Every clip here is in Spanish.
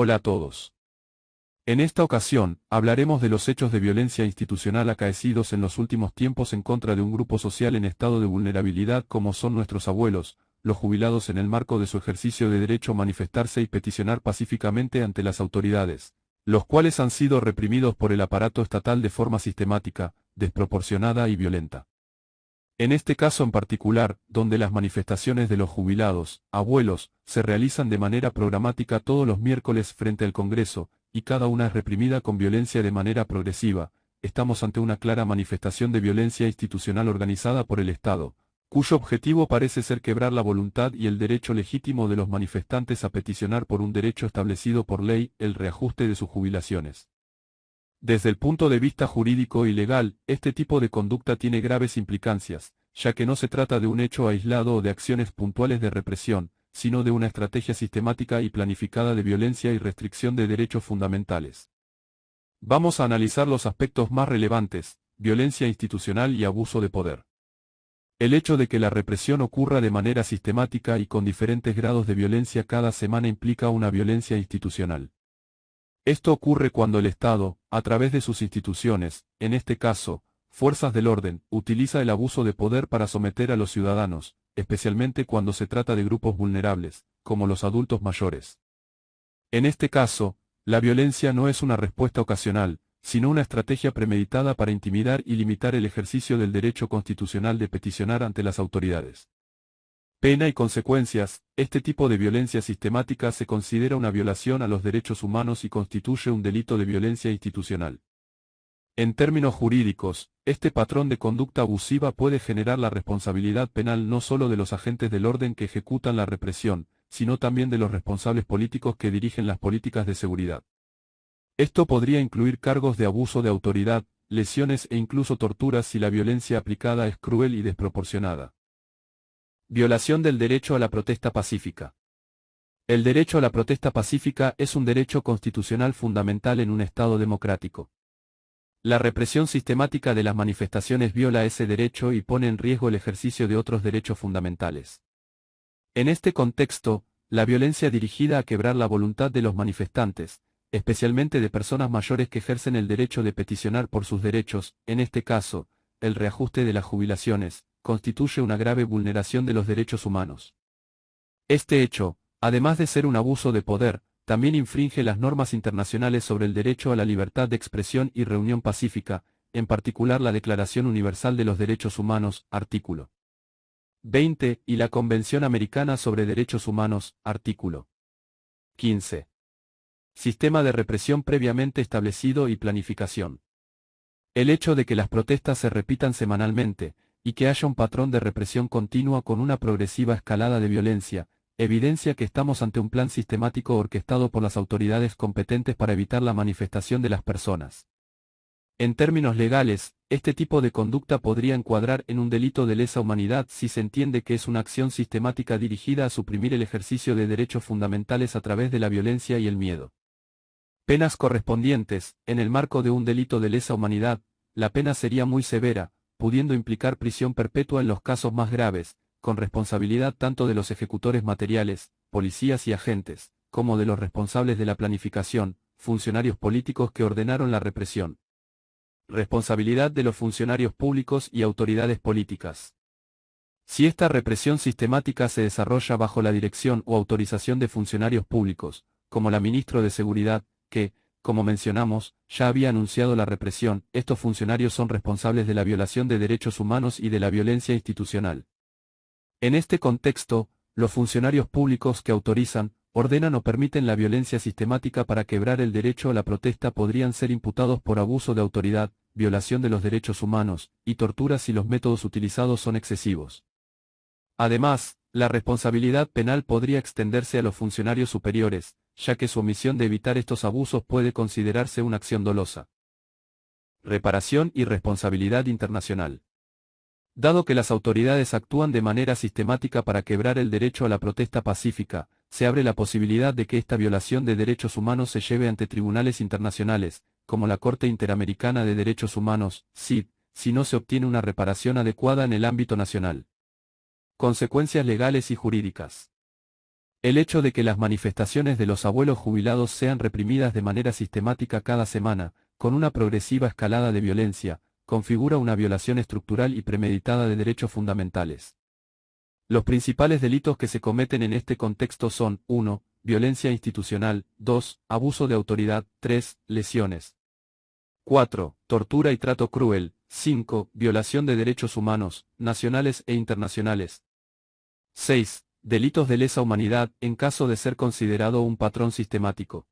Hola a todos. En esta ocasión, hablaremos de los hechos de violencia institucional acaecidos en los últimos tiempos en contra de un grupo social en estado de vulnerabilidad como son nuestros abuelos, los jubilados en el marco de su ejercicio de derecho a manifestarse y peticionar pacíficamente ante las autoridades, los cuales han sido reprimidos por el aparato estatal de forma sistemática, desproporcionada y violenta. En este caso en particular, donde las manifestaciones de los jubilados, abuelos, se realizan de manera programática todos los miércoles frente al Congreso, y cada una es reprimida con violencia de manera progresiva, estamos ante una clara manifestación de violencia institucional organizada por el Estado, cuyo objetivo parece ser quebrar la voluntad y el derecho legítimo de los manifestantes a peticionar por un derecho establecido por ley, el reajuste de sus jubilaciones. Desde el punto de vista jurídico y legal, este tipo de conducta tiene graves implicancias, ya que no se trata de un hecho aislado o de acciones puntuales de represión, sino de una estrategia sistemática y planificada de violencia y restricción de derechos fundamentales. Vamos a analizar los aspectos más relevantes: violencia institucional y abuso de poder. El hecho de que la represión ocurra de manera sistemática y con diferentes grados de violencia cada semana implica una violencia institucional. Esto ocurre cuando el Estado, a través de sus instituciones, en este caso, fuerzas del orden, utiliza el abuso de poder para someter a los ciudadanos, especialmente cuando se trata de grupos vulnerables, como los adultos mayores. En este caso, la violencia no es una respuesta ocasional, sino una estrategia premeditada para intimidar y limitar el ejercicio del derecho constitucional de peticionar ante las autoridades. Pena y consecuencias: este tipo de violencia sistemática se considera una violación a los derechos humanos y constituye un delito de violencia institucional. En términos jurídicos, este patrón de conducta abusiva puede generar la responsabilidad penal no solo de los agentes del orden que ejecutan la represión, sino también de los responsables políticos que dirigen las políticas de seguridad. Esto podría incluir cargos de abuso de autoridad, lesiones e incluso torturas si la violencia aplicada es cruel y desproporcionada. Violación del derecho a la protesta pacífica. El derecho a la protesta pacífica es un derecho constitucional fundamental en un Estado democrático. La represión sistemática de las manifestaciones viola ese derecho y pone en riesgo el ejercicio de otros derechos fundamentales. En este contexto, la violencia dirigida a quebrar la voluntad de los manifestantes, especialmente de personas mayores que ejercen el derecho de peticionar por sus derechos, en este caso, el reajuste de las jubilaciones, constituye una grave vulneración de los derechos humanos. Este hecho, además de ser un abuso de poder, también infringe las normas internacionales sobre el derecho a la libertad de expresión y reunión pacífica, en particular la Declaración Universal de los Derechos Humanos, artículo 20, y la Convención Americana sobre Derechos Humanos, artículo 15. Sistema de represión previamente establecido y planificación. El hecho de que las protestas se repitan semanalmente, y que haya un patrón de represión continua con una progresiva escalada de violencia, evidencia que estamos ante un plan sistemático orquestado por las autoridades competentes para evitar la manifestación de las personas. En términos legales, este tipo de conducta podría encuadrar en un delito de lesa humanidad si se entiende que es una acción sistemática dirigida a suprimir el ejercicio de derechos fundamentales a través de la violencia y el miedo. Penas correspondientes: en el marco de un delito de lesa humanidad, la pena sería muy severa, pudiendo implicar prisión perpetua en los casos más graves, con responsabilidad tanto de los ejecutores materiales, policías y agentes, como de los responsables de la planificación, funcionarios políticos que ordenaron la represión. Responsabilidad de los funcionarios públicos y autoridades políticas. Si esta represión sistemática se desarrolla bajo la dirección o autorización de funcionarios públicos, como la ministra de Seguridad, que, como mencionamos, ya había anunciado la represión, estos funcionarios son responsables de la violación de derechos humanos y de la violencia institucional. En este contexto, los funcionarios públicos que autorizan, ordenan o permiten la violencia sistemática para quebrar el derecho a la protesta podrían ser imputados por abuso de autoridad, violación de los derechos humanos, y tortura si los métodos utilizados son excesivos. Además, la responsabilidad penal podría extenderse a los funcionarios superiores, ya que su omisión de evitar estos abusos puede considerarse una acción dolosa. Reparación y responsabilidad internacional. Dado que las autoridades actúan de manera sistemática para quebrar el derecho a la protesta pacífica, se abre la posibilidad de que esta violación de derechos humanos se lleve ante tribunales internacionales, como la Corte Interamericana de Derechos Humanos, CID, si no se obtiene una reparación adecuada en el ámbito nacional. Consecuencias legales y jurídicas. El hecho de que las manifestaciones de los abuelos jubilados sean reprimidas de manera sistemática cada semana, con una progresiva escalada de violencia, configura una violación estructural y premeditada de derechos fundamentales. Los principales delitos que se cometen en este contexto son: 1. Violencia institucional; 2. Abuso de autoridad; 3. Lesiones; 4. Tortura y trato cruel; 5. Violación de derechos humanos, nacionales e internacionales; 6. Delitos de lesa humanidad, en caso de ser considerado un patrón sistemático.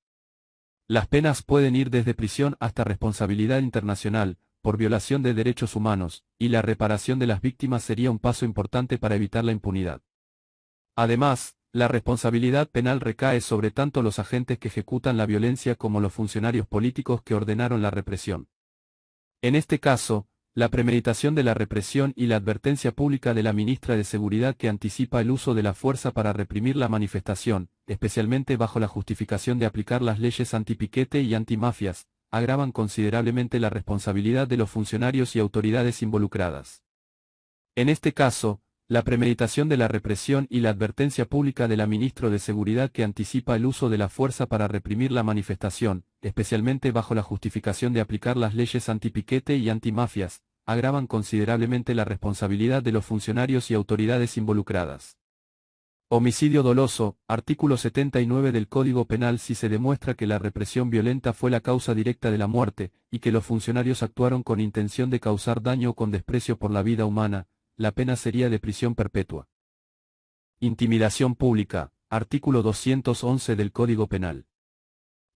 Las penas pueden ir desde prisión hasta responsabilidad internacional, por violación de derechos humanos, y la reparación de las víctimas sería un paso importante para evitar la impunidad. Además, la responsabilidad penal recae sobre tanto los agentes que ejecutan la violencia como los funcionarios políticos que ordenaron la represión. En este caso, la premeditación de la represión y la advertencia pública de la ministra de Seguridad que anticipa el uso de la fuerza para reprimir la manifestación, especialmente bajo la justificación de aplicar las leyes antipiquete y antimafias, agravan considerablemente la responsabilidad de los funcionarios y autoridades involucradas. En este caso, la premeditación de la represión y la advertencia pública de la ministra de Seguridad que anticipa el uso de la fuerza para reprimir la manifestación, especialmente bajo la justificación de aplicar las leyes antipiquete y antimafias, agravan considerablemente la responsabilidad de los funcionarios y autoridades involucradas. Homicidio doloso, artículo 79 del Código Penal. Si se demuestra que la represión violenta fue la causa directa de la muerte, y que los funcionarios actuaron con intención de causar daño o con desprecio por la vida humana, la pena sería de prisión perpetua. Intimidación pública, artículo 211 del Código Penal.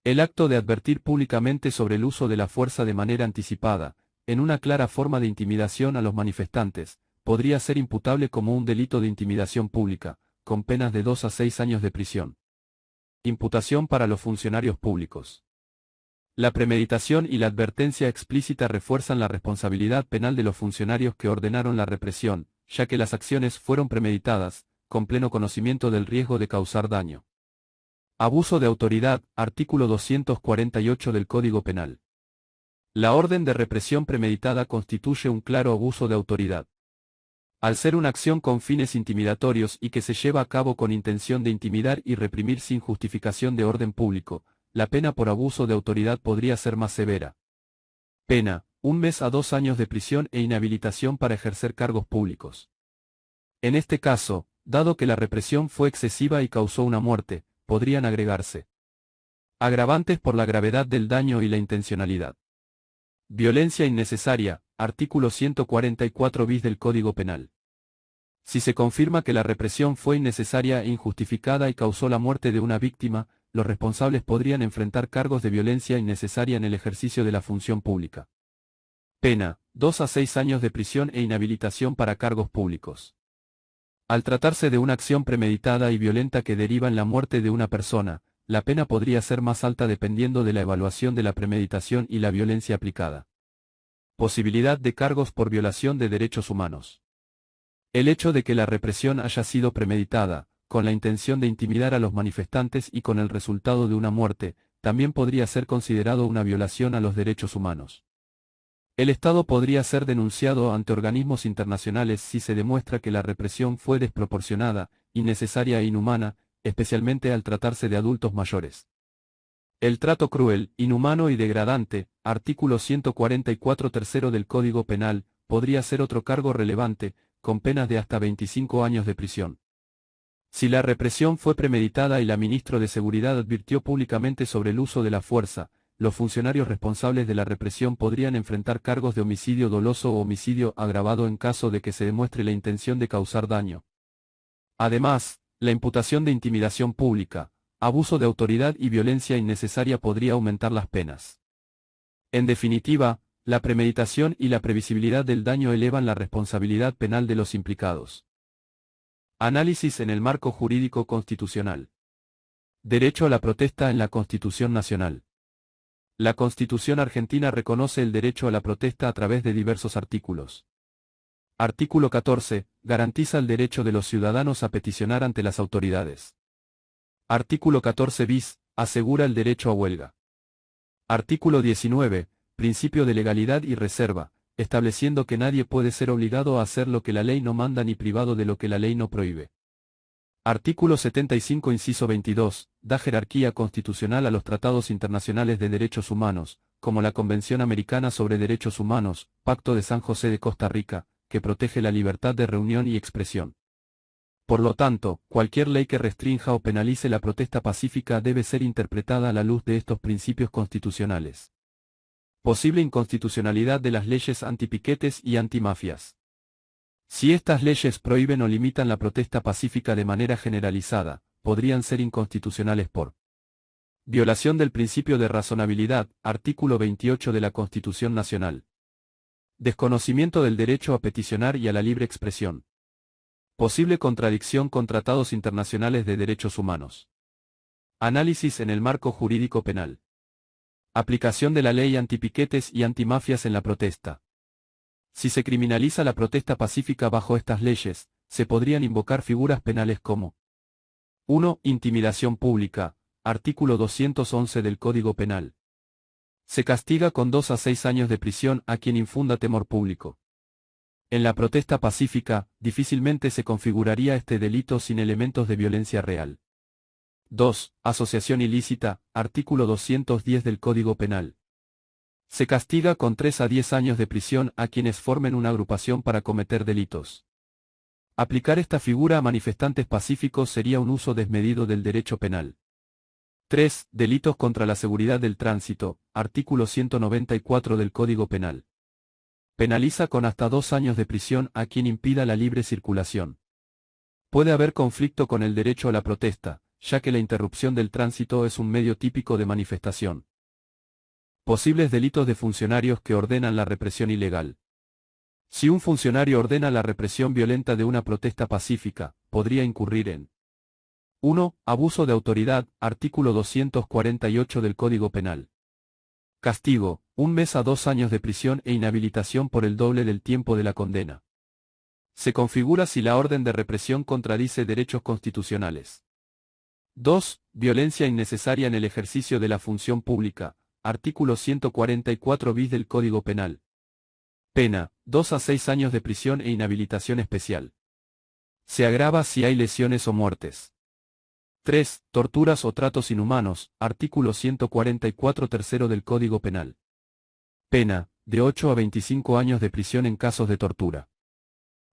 El acto de advertir públicamente sobre el uso de la fuerza de manera anticipada, en una clara forma de intimidación a los manifestantes, podría ser imputable como un delito de intimidación pública, con penas de 2 a 6 años de prisión. Imputación para los funcionarios públicos. La premeditación y la advertencia explícita refuerzan la responsabilidad penal de los funcionarios que ordenaron la represión, ya que las acciones fueron premeditadas, con pleno conocimiento del riesgo de causar daño. Abuso de autoridad, artículo 248 del Código Penal. La orden de represión premeditada constituye un claro abuso de autoridad. Al ser una acción con fines intimidatorios y que se lleva a cabo con intención de intimidar y reprimir sin justificación de orden público, la pena por abuso de autoridad podría ser más severa. Pena: 1 mes a 2 años de prisión e inhabilitación para ejercer cargos públicos. En este caso, dado que la represión fue excesiva y causó una muerte, podrían agregarse agravantes por la gravedad del daño y la intencionalidad. Violencia innecesaria, artículo 144 bis del Código Penal. Si se confirma que la represión fue innecesaria e injustificada y causó la muerte de una víctima, los responsables podrían enfrentar cargos de violencia innecesaria en el ejercicio de la función pública. Pena: 2 a 6 años de prisión e inhabilitación para cargos públicos. Al tratarse de una acción premeditada y violenta que deriva en la muerte de una persona, la pena podría ser más alta dependiendo de la evaluación de la premeditación y la violencia aplicada. Posibilidad de cargos por violación de derechos humanos. El hecho de que la represión haya sido premeditada, con la intención de intimidar a los manifestantes y con el resultado de una muerte, también podría ser considerado una violación a los derechos humanos. El Estado podría ser denunciado ante organismos internacionales si se demuestra que la represión fue desproporcionada, innecesaria e inhumana, especialmente al tratarse de adultos mayores. El trato cruel, inhumano y degradante, artículo 144 tercero del Código Penal, podría ser otro cargo relevante, con penas de hasta 25 años de prisión. Si la represión fue premeditada y la ministra de Seguridad advirtió públicamente sobre el uso de la fuerza, los funcionarios responsables de la represión podrían enfrentar cargos de homicidio doloso o homicidio agravado en caso de que se demuestre la intención de causar daño. Además, la imputación de intimidación pública, abuso de autoridad y violencia innecesaria podría aumentar las penas. En definitiva, la premeditación y la previsibilidad del daño elevan la responsabilidad penal de los implicados. Análisis en el marco jurídico constitucional. Derecho a la protesta en la Constitución Nacional. La Constitución argentina reconoce el derecho a la protesta a través de diversos artículos. Artículo 14. Garantiza el derecho de los ciudadanos a peticionar ante las autoridades. Artículo 14 bis. Asegura el derecho a huelga. Artículo 19. Principio de legalidad y reserva, estableciendo que nadie puede ser obligado a hacer lo que la ley no manda ni privado de lo que la ley no prohíbe. Artículo 75 inciso 22, da jerarquía constitucional a los tratados internacionales de derechos humanos, como la Convención Americana sobre Derechos Humanos, Pacto de San José de Costa Rica, que protege la libertad de reunión y expresión. Por lo tanto, cualquier ley que restrinja o penalice la protesta pacífica debe ser interpretada a la luz de estos principios constitucionales. Posible inconstitucionalidad de las leyes antipiquetes y antimafias. Si estas leyes prohíben o limitan la protesta pacífica de manera generalizada, podrían ser inconstitucionales por violación del principio de razonabilidad, artículo 28 de la Constitución Nacional. Desconocimiento del derecho a peticionar y a la libre expresión. Posible contradicción con tratados internacionales de derechos humanos. Análisis en el marco jurídico penal. Aplicación de la ley antipiquetes y antimafias en la protesta. Si se criminaliza la protesta pacífica bajo estas leyes, se podrían invocar figuras penales como 1. Intimidación pública, artículo 211 del Código Penal. Se castiga con 2 a 6 años de prisión a quien infunda temor público. En la protesta pacífica, difícilmente se configuraría este delito sin elementos de violencia real. 2. Asociación ilícita, artículo 210 del Código Penal. Se castiga con 3 a 10 años de prisión a quienes formen una agrupación para cometer delitos. Aplicar esta figura a manifestantes pacíficos sería un uso desmedido del derecho penal. 3. Delitos contra la seguridad del tránsito, artículo 194 del Código Penal. Penaliza con hasta 2 años de prisión a quien impida la libre circulación. Puede haber conflicto con el derecho a la protesta, ya que la interrupción del tránsito es un medio típico de manifestación. Posibles delitos de funcionarios que ordenan la represión ilegal. Si un funcionario ordena la represión violenta de una protesta pacífica, podría incurrir en 1. Abuso de autoridad, artículo 248 del Código Penal. Castigo, 1 mes a 2 años de prisión e inhabilitación por el doble del tiempo de la condena. Se configura si la orden de represión contradice derechos constitucionales. 2. Violencia innecesaria en el ejercicio de la función pública, artículo 144 bis del Código Penal. Pena, 2 a 6 años de prisión e inhabilitación especial. Se agrava si hay lesiones o muertes. 3. Torturas o tratos inhumanos, artículo 144 tercero del Código Penal. Pena, de 8 a 25 años de prisión en casos de tortura.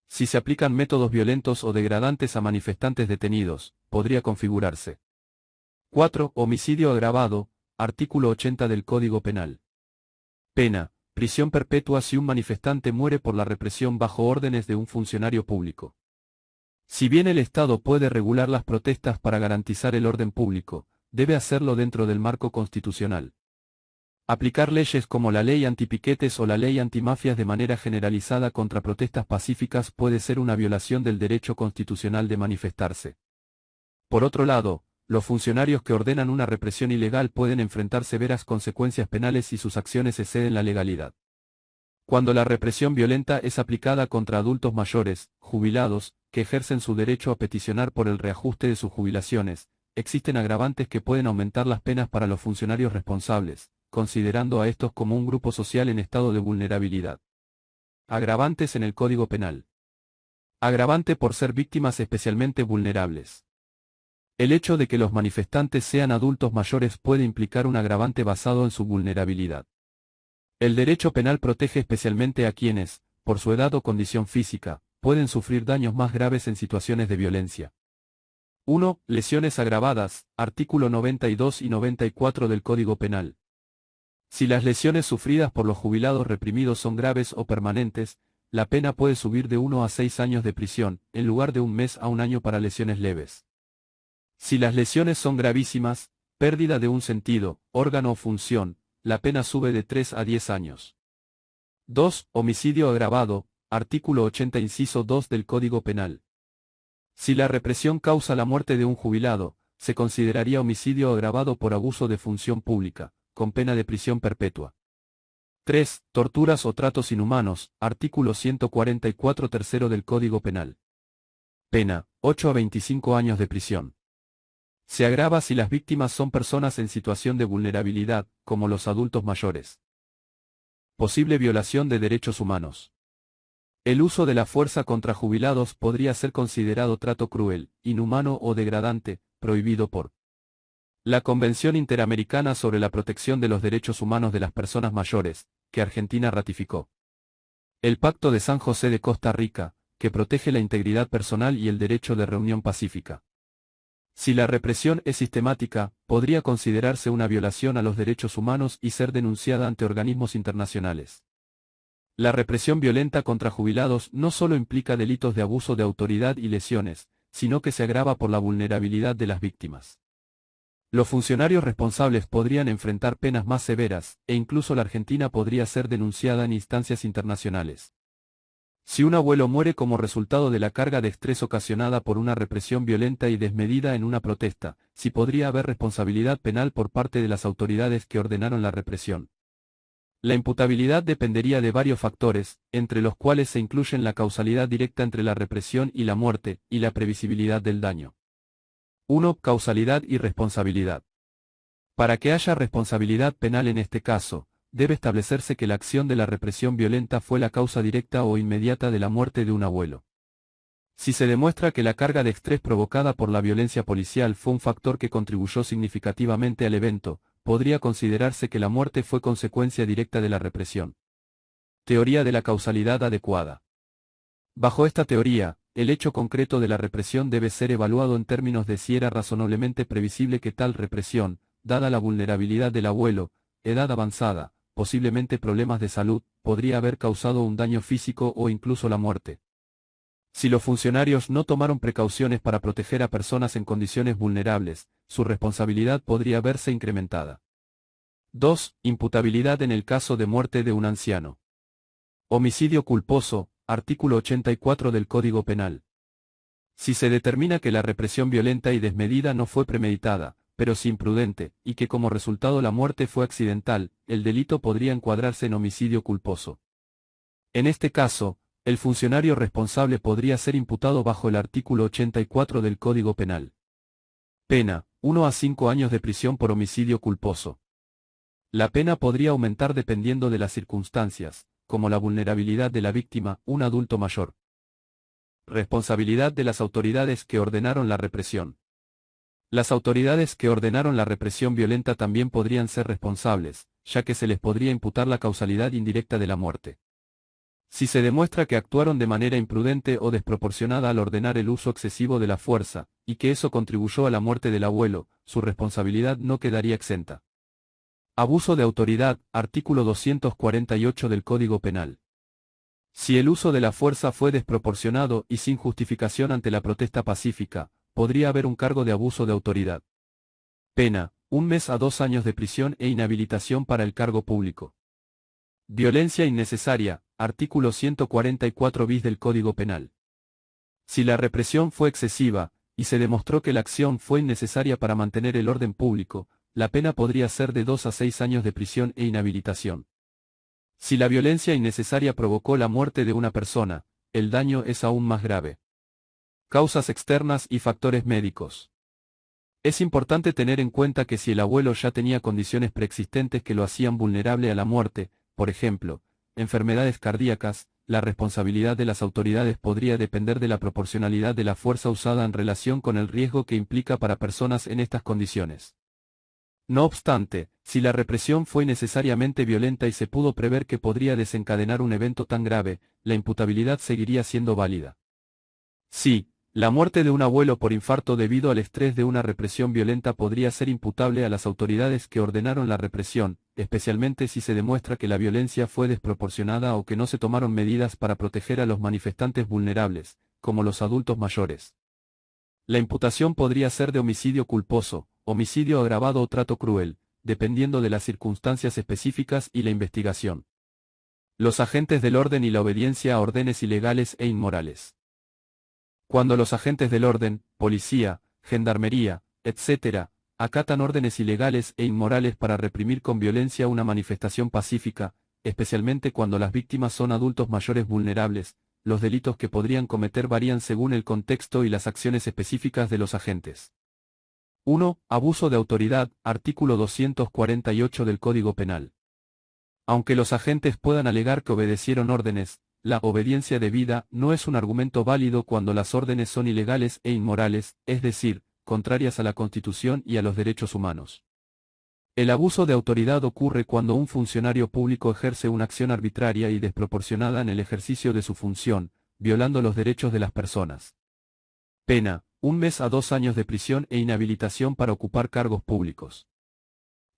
Si se aplican métodos violentos o degradantes a manifestantes detenidos, podría configurarse. 4. Homicidio agravado, artículo 80 del Código Penal. Pena, prisión perpetua si un manifestante muere por la represión bajo órdenes de un funcionario público. Si bien el Estado puede regular las protestas para garantizar el orden público, debe hacerlo dentro del marco constitucional. Aplicar leyes como la ley antipiquetes o la ley antimafias de manera generalizada contra protestas pacíficas puede ser una violación del derecho constitucional de manifestarse. Por otro lado, los funcionarios que ordenan una represión ilegal pueden enfrentar severas consecuencias penales si sus acciones exceden la legalidad. Cuando la represión violenta es aplicada contra adultos mayores, jubilados, que ejercen su derecho a peticionar por el reajuste de sus jubilaciones, existen agravantes que pueden aumentar las penas para los funcionarios responsables, considerando a estos como un grupo social en estado de vulnerabilidad. Agravantes en el Código Penal. Agravante por ser víctimas especialmente vulnerables. El hecho de que los manifestantes sean adultos mayores puede implicar un agravante basado en su vulnerabilidad. El derecho penal protege especialmente a quienes, por su edad o condición física, pueden sufrir daños más graves en situaciones de violencia. 1. Lesiones agravadas, artículo 92 y 94 del Código Penal. Si las lesiones sufridas por los jubilados reprimidos son graves o permanentes, la pena puede subir de 1 a 6 años de prisión, en lugar de 1 mes a 1 año para lesiones leves. Si las lesiones son gravísimas, pérdida de un sentido, órgano o función, la pena sube de 3 a 10 años. 2. Homicidio agravado, artículo 80 inciso 2 del Código Penal. Si la represión causa la muerte de un jubilado, se consideraría homicidio agravado por abuso de función pública, con pena de prisión perpetua. 3. Torturas o tratos inhumanos, artículo 144 tercero del Código Penal. Pena, 8 a 25 años de prisión. Se agrava si las víctimas son personas en situación de vulnerabilidad, como los adultos mayores. Posible violación de derechos humanos. El uso de la fuerza contra jubilados podría ser considerado trato cruel, inhumano o degradante, prohibido por la Convención Interamericana sobre la Protección de los Derechos Humanos de las Personas Mayores, que Argentina ratificó. El Pacto de San José de Costa Rica, que protege la integridad personal y el derecho de reunión pacífica. Si la represión es sistemática, podría considerarse una violación a los derechos humanos y ser denunciada ante organismos internacionales. La represión violenta contra jubilados no solo implica delitos de abuso de autoridad y lesiones, sino que se agrava por la vulnerabilidad de las víctimas. Los funcionarios responsables podrían enfrentar penas más severas, e incluso la Argentina podría ser denunciada en instancias internacionales. Si un abuelo muere como resultado de la carga de estrés ocasionada por una represión violenta y desmedida en una protesta, sí podría haber responsabilidad penal por parte de las autoridades que ordenaron la represión. La imputabilidad dependería de varios factores, entre los cuales se incluyen la causalidad directa entre la represión y la muerte, y la previsibilidad del daño. 1. Causalidad y responsabilidad. Para que haya responsabilidad penal en este caso, debe establecerse que la acción de la represión violenta fue la causa directa o inmediata de la muerte de un abuelo. Si se demuestra que la carga de estrés provocada por la violencia policial fue un factor que contribuyó significativamente al evento, podría considerarse que la muerte fue consecuencia directa de la represión. Teoría de la causalidad adecuada. Bajo esta teoría, el hecho concreto de la represión debe ser evaluado en términos de si era razonablemente previsible que tal represión, dada la vulnerabilidad del abuelo, edad avanzada, posiblemente problemas de salud, podría haber causado un daño físico o incluso la muerte. Si los funcionarios no tomaron precauciones para proteger a personas en condiciones vulnerables, su responsabilidad podría verse incrementada. 2. Imputabilidad en el caso de muerte de un anciano. Homicidio culposo, artículo 84 del Código Penal. Si se determina que la represión violenta y desmedida no fue premeditada, pero sí imprudente, y que como resultado la muerte fue accidental, el delito podría encuadrarse en homicidio culposo. En este caso, el funcionario responsable podría ser imputado bajo el artículo 84 del Código Penal. Pena: 1 a 5 años de prisión por homicidio culposo. La pena podría aumentar dependiendo de las circunstancias, como la vulnerabilidad de la víctima, un adulto mayor. Responsabilidad de las autoridades que ordenaron la represión. Las autoridades que ordenaron la represión violenta también podrían ser responsables, ya que se les podría imputar la causalidad indirecta de la muerte. Si se demuestra que actuaron de manera imprudente o desproporcionada al ordenar el uso excesivo de la fuerza, y que eso contribuyó a la muerte del abuelo, su responsabilidad no quedaría exenta. Abuso de autoridad, artículo 248 del Código Penal. Si el uso de la fuerza fue desproporcionado y sin justificación ante la protesta pacífica, podría haber un cargo de abuso de autoridad. Pena: 1 mes a 2 años de prisión e inhabilitación para el cargo público. Violencia innecesaria, artículo 144 bis del Código Penal. Si la represión fue excesiva, y se demostró que la acción fue innecesaria para mantener el orden público, la pena podría ser de 2 a 6 años de prisión e inhabilitación. Si la violencia innecesaria provocó la muerte de una persona, el daño es aún más grave. Causas externas y factores médicos. Es importante tener en cuenta que si el abuelo ya tenía condiciones preexistentes que lo hacían vulnerable a la muerte, por ejemplo, enfermedades cardíacas, la responsabilidad de las autoridades podría depender de la proporcionalidad de la fuerza usada en relación con el riesgo que implica para personas en estas condiciones. No obstante, si la represión fue innecesariamente violenta y se pudo prever que podría desencadenar un evento tan grave, la imputabilidad seguiría siendo válida. Sí, la muerte de un abuelo por infarto debido al estrés de una represión violenta podría ser imputable a las autoridades que ordenaron la represión, especialmente si se demuestra que la violencia fue desproporcionada o que no se tomaron medidas para proteger a los manifestantes vulnerables, como los adultos mayores. La imputación podría ser de homicidio culposo, homicidio agravado o trato cruel, dependiendo de las circunstancias específicas y la investigación. Los agentes del orden y la obediencia a órdenes ilegales e inmorales. Cuando los agentes del orden, policía, gendarmería, etc., acatan órdenes ilegales e inmorales para reprimir con violencia una manifestación pacífica, especialmente cuando las víctimas son adultos mayores vulnerables, los delitos que podrían cometer varían según el contexto y las acciones específicas de los agentes. 1. Abuso de autoridad, artículo 248 del Código Penal. Aunque los agentes puedan alegar que obedecieron órdenes, la obediencia debida no es un argumento válido cuando las órdenes son ilegales e inmorales, es decir, contrarias a la Constitución y a los derechos humanos. El abuso de autoridad ocurre cuando un funcionario público ejerce una acción arbitraria y desproporcionada en el ejercicio de su función, violando los derechos de las personas. Pena: 1 mes a 2 años de prisión e inhabilitación para ocupar cargos públicos.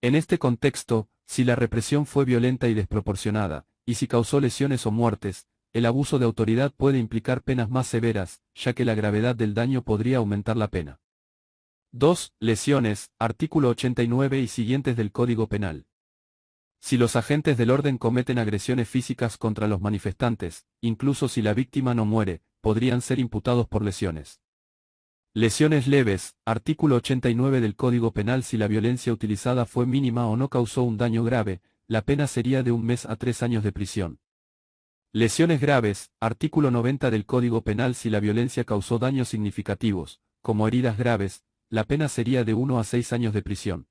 En este contexto, si la represión fue violenta y desproporcionada, y si causó lesiones o muertes, el abuso de autoridad puede implicar penas más severas, ya que la gravedad del daño podría aumentar la pena. 2. Lesiones, artículo 89 y siguientes del Código Penal. Si los agentes del orden cometen agresiones físicas contra los manifestantes, incluso si la víctima no muere, podrían ser imputados por lesiones. Lesiones leves, artículo 89 del Código Penal. Si la violencia utilizada fue mínima o no causó un daño grave, la pena sería de 1 mes a 3 años de prisión. Lesiones graves, artículo 90 del Código Penal. Si la violencia causó daños significativos, como heridas graves, la pena sería de 1 a 6 años de prisión.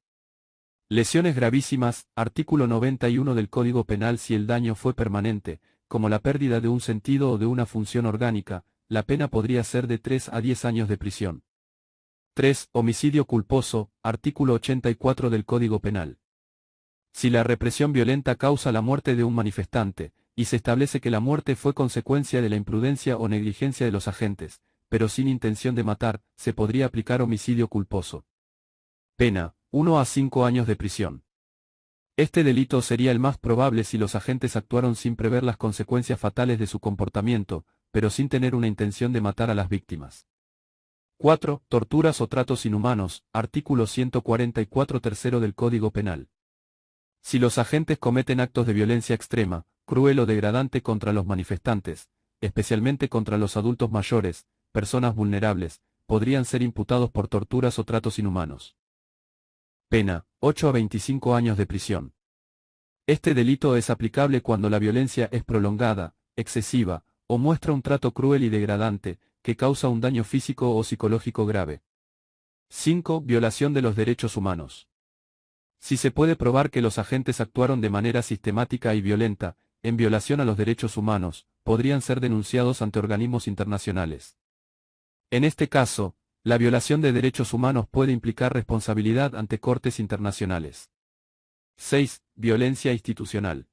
Lesiones gravísimas, artículo 91 del Código Penal. Si el daño fue permanente, como la pérdida de un sentido o de una función orgánica, la pena podría ser de 3 a 10 años de prisión. 3. Homicidio culposo, artículo 84 del Código Penal. Si la represión violenta causa la muerte de un manifestante, y se establece que la muerte fue consecuencia de la imprudencia o negligencia de los agentes, pero sin intención de matar, se podría aplicar homicidio culposo. Pena: 1 a 5 años de prisión. Este delito sería el más probable si los agentes actuaron sin prever las consecuencias fatales de su comportamiento, pero sin tener una intención de matar a las víctimas. 4. Torturas o tratos inhumanos, artículo 144 tercero del Código Penal. Si los agentes cometen actos de violencia extrema, cruel o degradante contra los manifestantes, especialmente contra los adultos mayores, personas vulnerables, podrían ser imputados por torturas o tratos inhumanos. Pena: 8 a 25 años de prisión. Este delito es aplicable cuando la violencia es prolongada, excesiva, o muestra un trato cruel y degradante, que causa un daño físico o psicológico grave. 5. Violación de los derechos humanos. Si se puede probar que los agentes actuaron de manera sistemática y violenta, en violación a los derechos humanos, podrían ser denunciados ante organismos internacionales. En este caso, la violación de derechos humanos puede implicar responsabilidad ante cortes internacionales. 6. Violencia institucional.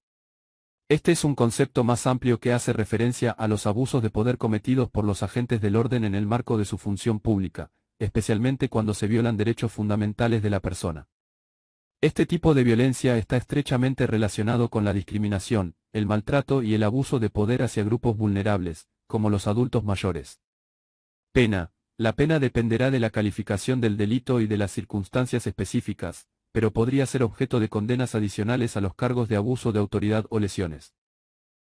Este es un concepto más amplio que hace referencia a los abusos de poder cometidos por los agentes del orden en el marco de su función pública, especialmente cuando se violan derechos fundamentales de la persona. Este tipo de violencia está estrechamente relacionado con la discriminación, el maltrato y el abuso de poder hacia grupos vulnerables, como los adultos mayores. Pena: la pena dependerá de la calificación del delito y de las circunstancias específicas, pero podría ser objeto de condenas adicionales a los cargos de abuso de autoridad o lesiones.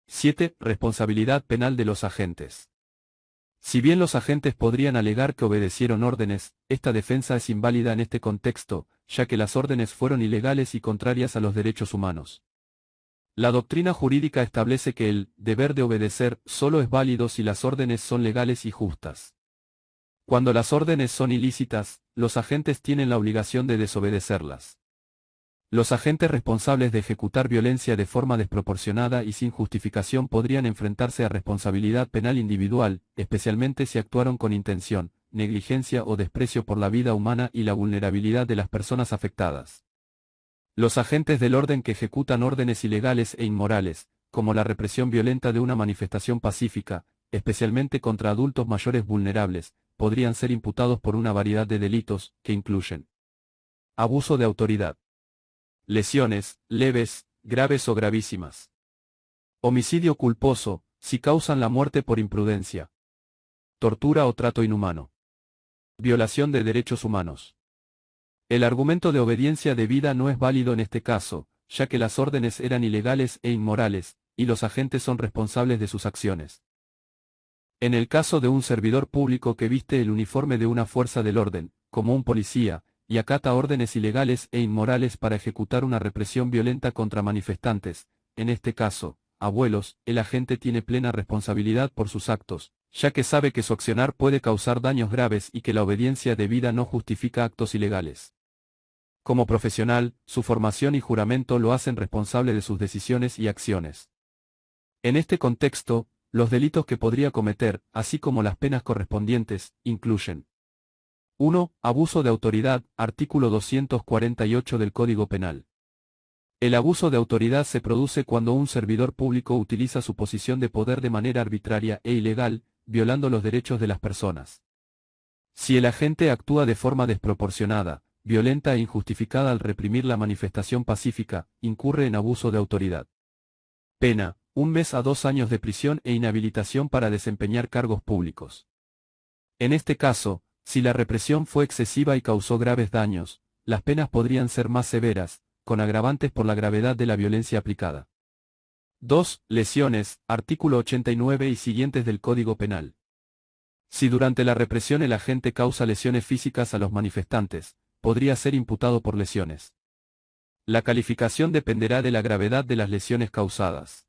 7. Responsabilidad penal de los agentes. Si bien los agentes podrían alegar que obedecieron órdenes, esta defensa es inválida en este contexto, ya que las órdenes fueron ilegales y contrarias a los derechos humanos. La doctrina jurídica establece que el deber de obedecer solo es válido si las órdenes son legales y justas. Cuando las órdenes son ilícitas, los agentes tienen la obligación de desobedecerlas. Los agentes responsables de ejecutar violencia de forma desproporcionada y sin justificación podrían enfrentarse a responsabilidad penal individual, especialmente si actuaron con intención, negligencia o desprecio por la vida humana y la vulnerabilidad de las personas afectadas. Los agentes del orden que ejecutan órdenes ilegales e inmorales, como la represión violenta de una manifestación pacífica, especialmente contra adultos mayores vulnerables, podrían ser imputados por una variedad de delitos, que incluyen abuso de autoridad, lesiones, leves, graves o gravísimas, homicidio culposo, si causan la muerte por imprudencia, tortura o trato inhumano, violación de derechos humanos. El argumento de obediencia debida no es válido en este caso, ya que las órdenes eran ilegales e inmorales, y los agentes son responsables de sus acciones. En el caso de un servidor público que viste el uniforme de una fuerza del orden, como un policía, y acata órdenes ilegales e inmorales para ejecutar una represión violenta contra manifestantes, en este caso, abuelos, el agente tiene plena responsabilidad por sus actos, ya que sabe que su accionar puede causar daños graves y que la obediencia debida no justifica actos ilegales. Como profesional, su formación y juramento lo hacen responsable de sus decisiones y acciones. En este contexto, Los delitos que podría cometer, así como las penas correspondientes, incluyen 1. Abuso de autoridad, artículo 248 del Código Penal. El abuso de autoridad se produce cuando un servidor público utiliza su posición de poder de manera arbitraria e ilegal, violando los derechos de las personas. Si el agente actúa de forma desproporcionada, violenta e injustificada al reprimir la manifestación pacífica, incurre en abuso de autoridad. Pena: 1 mes a 2 años de prisión e inhabilitación para desempeñar cargos públicos. En este caso, si la represión fue excesiva y causó graves daños, las penas podrían ser más severas, con agravantes por la gravedad de la violencia aplicada. 2. Lesiones, artículo 89 y siguientes del Código Penal. Si durante la represión el agente causa lesiones físicas a los manifestantes, podría ser imputado por lesiones. La calificación dependerá de la gravedad de las lesiones causadas.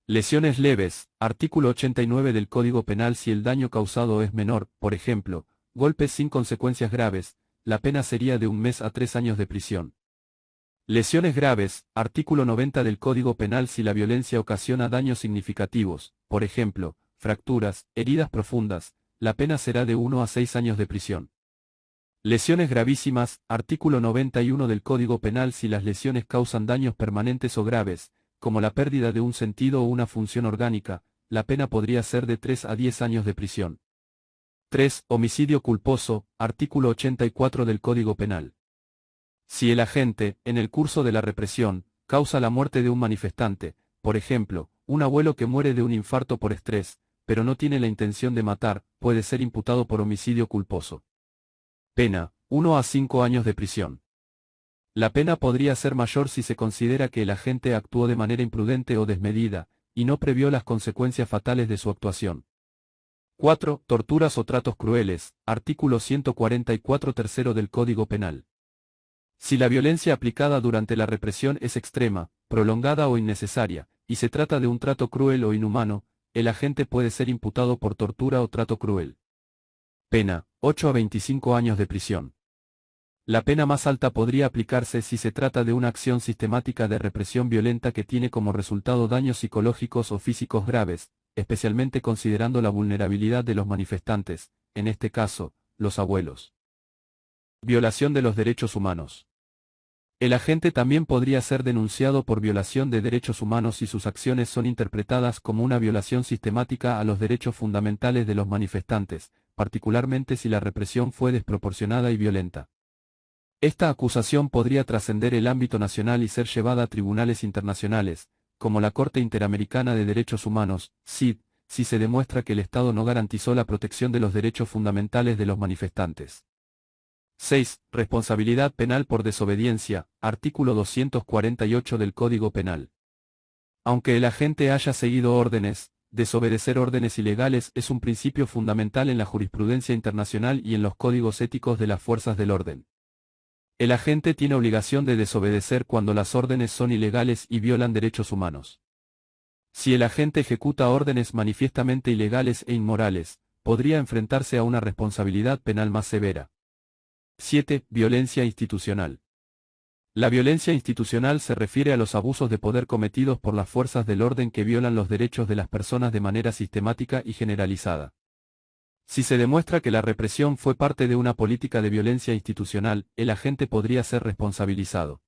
Lesiones leves, artículo 89 del Código Penal. Si el daño causado es menor, por ejemplo, golpes sin consecuencias graves, la pena sería de 1 mes a 3 años de prisión. Lesiones graves, artículo 90 del Código Penal. Si la violencia ocasiona daños significativos, por ejemplo, fracturas, heridas profundas, la pena será de 1 a 6 años de prisión. Lesiones gravísimas, artículo 91 del Código Penal. Si las lesiones causan daños permanentes o graves, como la pérdida de un sentido o una función orgánica, la pena podría ser de 3 a 10 años de prisión. 3. Homicidio culposo, artículo 84 del Código Penal. Si el agente, en el curso de la represión, causa la muerte de un manifestante, por ejemplo, un abuelo que muere de un infarto por estrés, pero no tiene la intención de matar, puede ser imputado por homicidio culposo. Pena: 1 a 5 años de prisión. La pena podría ser mayor si se considera que el agente actuó de manera imprudente o desmedida, y no previó las consecuencias fatales de su actuación. 4. Torturas o tratos crueles, artículo 144 tercero del Código Penal. Si la violencia aplicada durante la represión es extrema, prolongada o innecesaria, y se trata de un trato cruel o inhumano, el agente puede ser imputado por tortura o trato cruel. Pena: 8 a 25 años de prisión. La pena más alta podría aplicarse si se trata de una acción sistemática de represión violenta que tiene como resultado daños psicológicos o físicos graves, especialmente considerando la vulnerabilidad de los manifestantes, en este caso, los abuelos. Violación de los derechos humanos. El agente también podría ser denunciado por violación de derechos humanos si sus acciones son interpretadas como una violación sistemática a los derechos fundamentales de los manifestantes, particularmente si la represión fue desproporcionada y violenta. Esta acusación podría trascender el ámbito nacional y ser llevada a tribunales internacionales, como la Corte Interamericana de Derechos Humanos, CID, si se demuestra que el Estado no garantizó la protección de los derechos fundamentales de los manifestantes. 6. Responsabilidad penal por desobediencia, artículo 248 del Código Penal. Aunque el agente haya seguido órdenes, desobedecer órdenes ilegales es un principio fundamental en la jurisprudencia internacional y en los códigos éticos de las fuerzas del orden. El agente tiene obligación de desobedecer cuando las órdenes son ilegales y violan derechos humanos. Si el agente ejecuta órdenes manifiestamente ilegales e inmorales, podría enfrentarse a una responsabilidad penal más severa. 7. Violencia institucional. La violencia institucional se refiere a los abusos de poder cometidos por las fuerzas del orden que violan los derechos de las personas de manera sistemática y generalizada. Si se demuestra que la represión fue parte de una política de violencia institucional, el agente podría ser responsabilizado.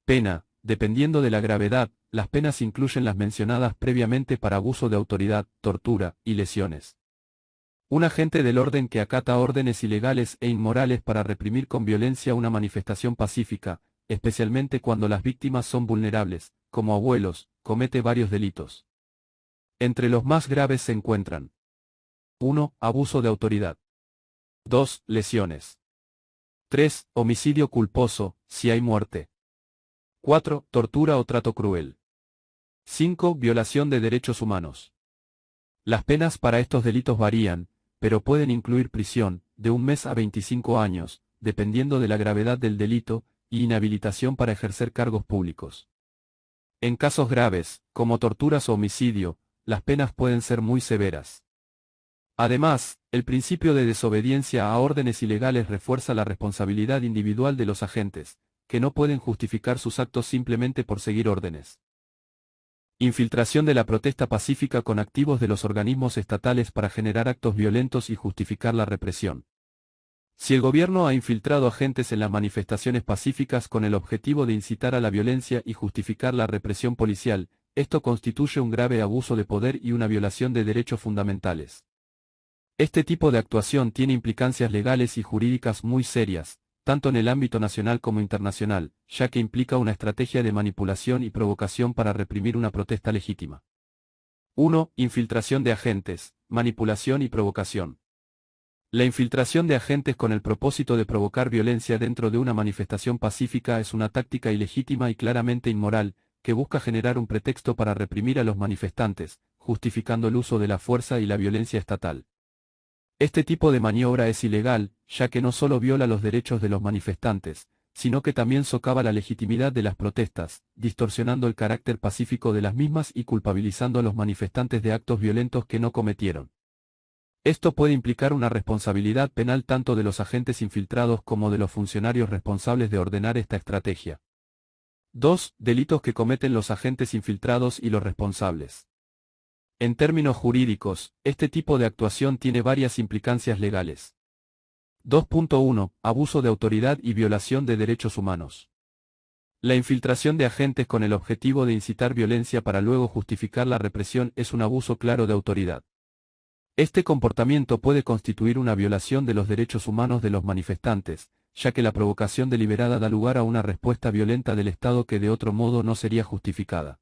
Pena: dependiendo de la gravedad, las penas incluyen las mencionadas previamente para abuso de autoridad, tortura y lesiones. Un agente del orden que acata órdenes ilegales e inmorales para reprimir con violencia una manifestación pacífica, especialmente cuando las víctimas son vulnerables, como abuelos, comete varios delitos. Entre los más graves se encuentran: 1. Abuso de autoridad. 2. Lesiones. 3. Homicidio culposo, si hay muerte. 4. Tortura o trato cruel. 5. Violación de derechos humanos. Las penas para estos delitos varían, pero pueden incluir prisión, de 1 mes a 25 años, dependiendo de la gravedad del delito, y inhabilitación para ejercer cargos públicos. En casos graves, como torturas o homicidio, las penas pueden ser muy severas. Además, el principio de desobediencia a órdenes ilegales refuerza la responsabilidad individual de los agentes, que no pueden justificar sus actos simplemente por seguir órdenes. Infiltración de la protesta pacífica con activos de los organismos estatales para generar actos violentos y justificar la represión. Si el gobierno ha infiltrado agentes en las manifestaciones pacíficas con el objetivo de incitar a la violencia y justificar la represión policial, esto constituye un grave abuso de poder y una violación de derechos fundamentales. Este tipo de actuación tiene implicancias legales y jurídicas muy serias, tanto en el ámbito nacional como internacional, ya que implica una estrategia de manipulación y provocación para reprimir una protesta legítima. 1. Infiltración de agentes, manipulación y provocación. La infiltración de agentes con el propósito de provocar violencia dentro de una manifestación pacífica es una táctica ilegítima y claramente inmoral, que busca generar un pretexto para reprimir a los manifestantes, justificando el uso de la fuerza y la violencia estatal. Este tipo de maniobra es ilegal, ya que no solo viola los derechos de los manifestantes, sino que también socava la legitimidad de las protestas, distorsionando el carácter pacífico de las mismas y culpabilizando a los manifestantes de actos violentos que no cometieron. Esto puede implicar una responsabilidad penal tanto de los agentes infiltrados como de los funcionarios responsables de ordenar esta estrategia. 2. Delitos que cometen los agentes infiltrados y los responsables. En términos jurídicos, este tipo de actuación tiene varias implicancias legales. 2.1. Abuso de autoridad y violación de derechos humanos. La infiltración de agentes con el objetivo de incitar violencia para luego justificar la represión es un abuso claro de autoridad. Este comportamiento puede constituir una violación de los derechos humanos de los manifestantes, ya que la provocación deliberada da lugar a una respuesta violenta del Estado que de otro modo no sería justificada.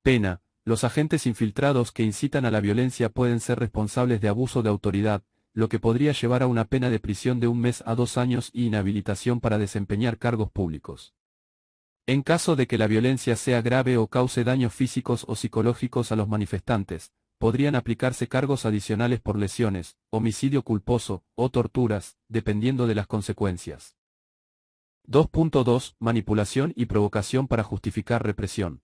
Pena. Los agentes infiltrados que incitan a la violencia pueden ser responsables de abuso de autoridad, lo que podría llevar a una pena de prisión de 1 mes a 2 años y inhabilitación para desempeñar cargos públicos. En caso de que la violencia sea grave o cause daños físicos o psicológicos a los manifestantes, podrían aplicarse cargos adicionales por lesiones, homicidio culposo, o torturas, dependiendo de las consecuencias. 2.2. Manipulación y provocación para justificar represión.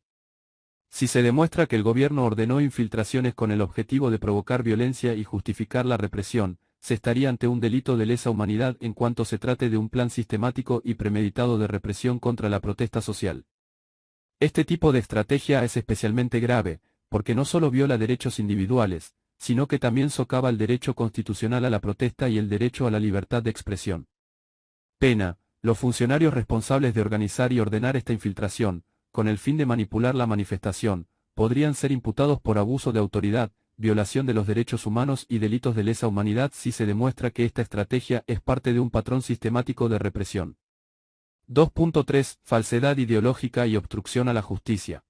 Si se demuestra que el gobierno ordenó infiltraciones con el objetivo de provocar violencia y justificar la represión, se estaría ante un delito de lesa humanidad en cuanto se trate de un plan sistemático y premeditado de represión contra la protesta social. Este tipo de estrategia es especialmente grave, porque no solo viola derechos individuales, sino que también socava el derecho constitucional a la protesta y el derecho a la libertad de expresión. Pena. Los funcionarios responsables de organizar y ordenar esta infiltración, con el fin de manipular la manifestación, podrían ser imputados por abuso de autoridad, violación de los derechos humanos y delitos de lesa humanidad si se demuestra que esta estrategia es parte de un patrón sistemático de represión. 2.3. Falsedad ideológica y obstrucción a la justicia.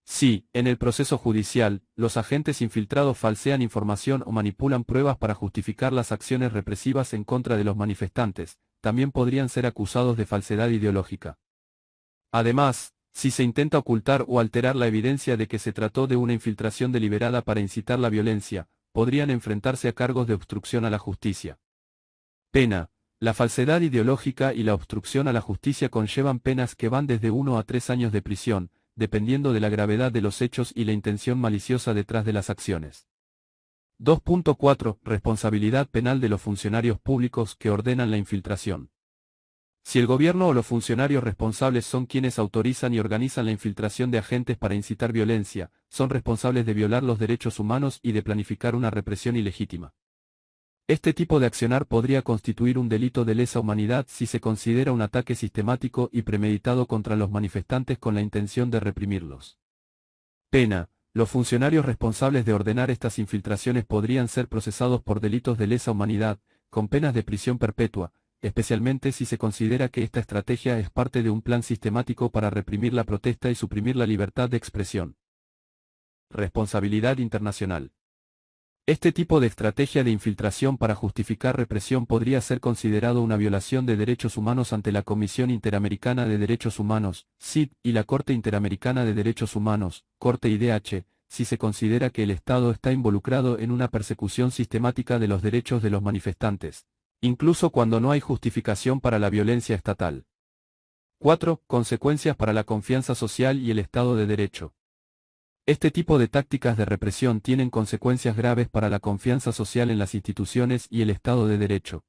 Si, en el proceso judicial, los agentes infiltrados falsean información o manipulan pruebas para justificar las acciones represivas en contra de los manifestantes, también podrían ser acusados de falsedad ideológica. Además, si se intenta ocultar o alterar la evidencia de que se trató de una infiltración deliberada para incitar la violencia, podrían enfrentarse a cargos de obstrucción a la justicia. Pena. La falsedad ideológica y la obstrucción a la justicia conllevan penas que van desde 1 a 3 años de prisión, dependiendo de la gravedad de los hechos y la intención maliciosa detrás de las acciones. 2.4. Responsabilidad penal de los funcionarios públicos que ordenan la infiltración. Si el gobierno o los funcionarios responsables son quienes autorizan y organizan la infiltración de agentes para incitar violencia, son responsables de violar los derechos humanos y de planificar una represión ilegítima. Este tipo de accionar podría constituir un delito de lesa humanidad si se considera un ataque sistemático y premeditado contra los manifestantes con la intención de reprimirlos. Pena. Los funcionarios responsables de ordenar estas infiltraciones podrían ser procesados por delitos de lesa humanidad, con penas de prisión perpetua, especialmente si se considera que esta estrategia es parte de un plan sistemático para reprimir la protesta y suprimir la libertad de expresión. Responsabilidad internacional. Este tipo de estrategia de infiltración para justificar represión podría ser considerado una violación de derechos humanos ante la Comisión Interamericana de Derechos Humanos, CID, y la Corte Interamericana de Derechos Humanos, Corte IDH, si se considera que el Estado está involucrado en una persecución sistemática de los derechos de los manifestantes, incluso cuando no hay justificación para la violencia estatal. 4. Consecuencias para la confianza social y el Estado de Derecho. Este tipo de tácticas de represión tienen consecuencias graves para la confianza social en las instituciones y el Estado de Derecho.